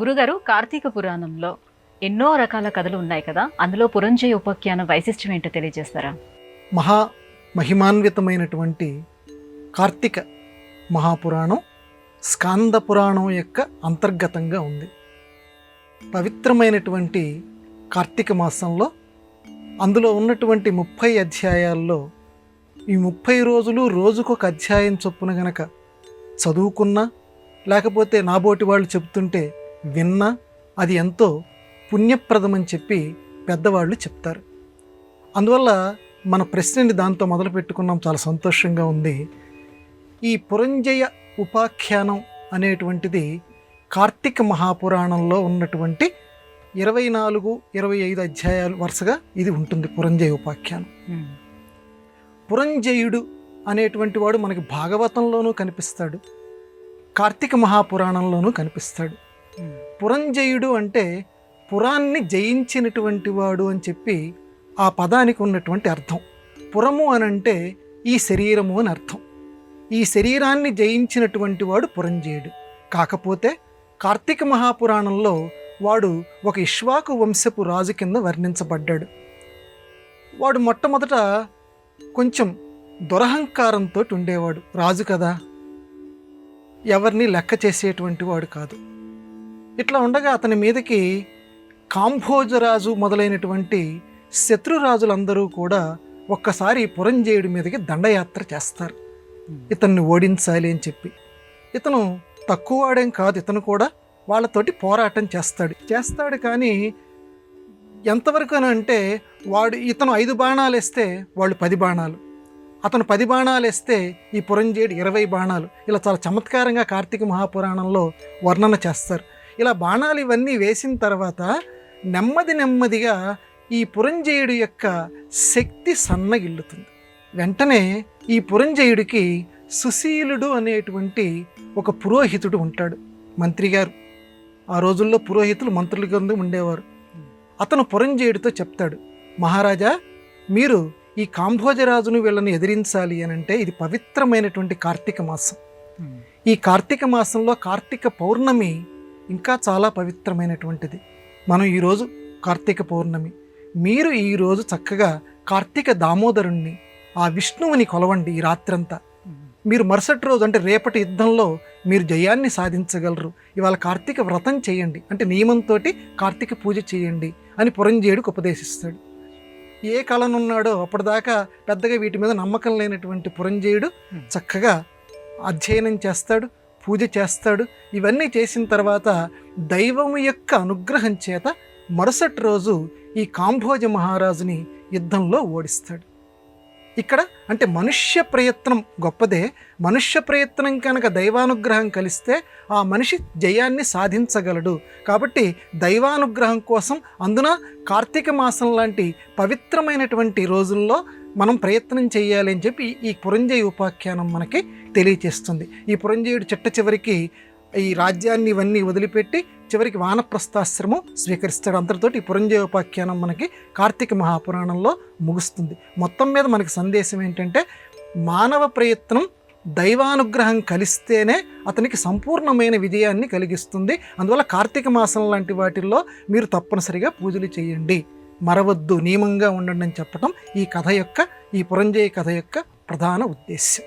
గురుగారు, కార్తీక పురాణంలో ఎన్నో రకాల కథలు ఉన్నాయి కదా, అందులో పురంజయ ఉపాఖ్యానం వైశిష్ట్యం ఏంటో తెలియజేస్తారా? మహా మహిమాన్వితమైనటువంటి కార్తీక మహాపురాణం స్కాంద పురాణం యొక్క అంతర్గతంగా ఉంది. పవిత్రమైనటువంటి కార్తీక మాసంలో అందులో ఉన్నటువంటి 30 అధ్యాయాల్లో ఈ 30 రోజులు రోజుకొక అధ్యాయం చొప్పున గనక చదువుకున్నా, లేకపోతే నాబోటి వాళ్ళు చెప్తుంటే విన్నా అది ఎంతో పుణ్యప్రదమని చెప్పి పెద్దవాళ్ళు చెప్తారు. అందువల్ల మన ప్రశ్నని దాంతో మొదలు పెట్టుకున్నాం. చాలా సంతోషంగా ఉంది. ఈ పురంజయ ఉపాఖ్యానం అనేటువంటిది కార్తీక మహాపురాణంలో ఉన్నటువంటి 24-25 అధ్యాయాలు వరుసగా ఇది ఉంటుంది. పురంజయ ఉపాఖ్యానం. పురంజయుడు అనేటువంటి వాడు మనకి భాగవతంలోనూ కనిపిస్తాడు, కార్తీక మహాపురాణంలోనూ కనిపిస్తాడు. పురంజయుడు అంటే పురాన్ని జయించినటువంటి వాడు అని చెప్పి ఆ పదానికి ఉన్నటువంటి అర్థం. పురము అని అంటే ఈ శరీరము అని అర్థం. ఈ శరీరాన్ని జయించినటువంటి వాడు పురంజయుడు. కాకపోతే కార్తీక మహాపురాణంలో వాడు ఒక ఇక్ష్వాకు వంశపు రాజు కింద వర్ణించబడ్డాడు. వాడు మొట్టమొదట కొంచెం దురహంకారంతో ఉండేవాడు. రాజు కదా, ఎవరిని లెక్క చేసేటువంటి వాడు కాదు. ఇట్లా ఉండగా అతని మీదకి కాంభోజరాజు మొదలైనటువంటి శత్రురాజులందరూ కూడా ఒక్కసారి పురంజయుడి మీదకి దండయాత్ర చేస్తారు, ఇతన్ని ఓడించాలి అని చెప్పి. ఇతను తక్కువవాడేం కాదు, ఇతను కూడా వాళ్ళతోటి పోరాటం చేస్తాడు. కానీ ఎంతవరకు అని అంటే ఇతను 5 బాణాలు వేస్తే వాళ్ళు 10 బాణాలు, అతను 10 బాణాలు వేస్తే ఈ పురంజయుడు 20 బాణాలు. ఇలా చాలా చమత్కారంగా కార్తీక మహాపురాణంలో వర్ణన చేస్తారు. ఇలా బాణాలు ఇవన్నీ వేసిన తర్వాత నెమ్మదిగా ఈ పురంజయుడి యొక్క శక్తి సన్నగిల్లుతుంది. వెంటనే ఈ పురంజయుడికి సుశీలుడు అనేటువంటి ఒక పురోహితుడు ఉంటాడు, మంత్రి గారు. ఆ రోజుల్లో పురోహితులు మంత్రుల కింద ఉండేవారు. అతను పురంజయుడితో చెప్తాడు, మహారాజా, మీరు ఈ కాంభోజరాజును వీళ్ళని ఎదిరించాలి అని అంటే ఇది పవిత్రమైనటువంటి కార్తీక మాసం. ఈ కార్తీక మాసంలో కార్తీక పౌర్ణమి ఇంకా చాలా పవిత్రమైనటువంటిది. మనం ఈరోజు కార్తీక పౌర్ణమి, మీరు ఈరోజు చక్కగా కార్తీక దామోదరుణ్ణి, ఆ విష్ణువుని కొలవండి ఈ రాత్రంతా. మీరు మరుసటి రోజు అంటే రేపటి యుద్ధంలో మీరు జయాన్ని సాధించగలరు. ఇవాళ కార్తీక వ్రతం చేయండి, అంటే నియమంతో కార్తీక పూజ చేయండి అని పురంజయుడికి ఉపదేశిస్తాడు. ఏ కళనున్నాడో అప్పటిదాకా పెద్దగా వీటి మీద నమ్మకం లేనటువంటి పురంజయుడు చక్కగా అధ్యయనం చేస్తాడు, పూజ చేస్తాడు. ఇవన్నీ చేసిన తర్వాత దైవము యొక్క అనుగ్రహం చేత మరుసటి రోజు ఈ కాంభోజ మహారాజుని యుద్ధంలో ఓడిస్తాడు. ఇక్కడ అంటే మనుష్య ప్రయత్నం గొప్పదే. మనుష్య ప్రయత్నం కనుక దైవానుగ్రహం కలిస్తే ఆ మనిషి జయాన్ని సాధించగలడు. కాబట్టి దైవానుగ్రహం కోసం అందున కార్తీక మాసం లాంటి పవిత్రమైనటువంటి రోజుల్లో మనం ప్రయత్నం చేయాలి అని చెప్పి ఈ పురంజయ ఉపాఖ్యానం మనకి తెలియచేస్తుంది. ఈ పురంజయుడు చివరికి ఈ రాజ్యాన్ని ఇవన్నీ వదిలిపెట్టి చివరికి వానప్రస్థాశ్రమం స్వీకరిస్తాడు. అంతటితోటి ఈ పురంజయ ఉపాఖ్యానం మనకి కార్తీక మహాపురాణంలో ముగుస్తుంది. మొత్తం మీద మనకి సందేశం ఏంటంటే మానవ ప్రయత్నం దైవానుగ్రహం కలిస్తేనే అతనికి సంపూర్ణమైన విజయాన్ని కలిగిస్తుంది. అందువల్ల కార్తీక మాసం లాంటి వాటిల్లో మీరు తప్పనిసరిగా పూజలు చేయండి, మరవద్దు, నియమంగా ఉండండి అని చెప్పడం ఈ పురంజయ కథ యొక్క ప్రధాన ఉద్దేశ్యం.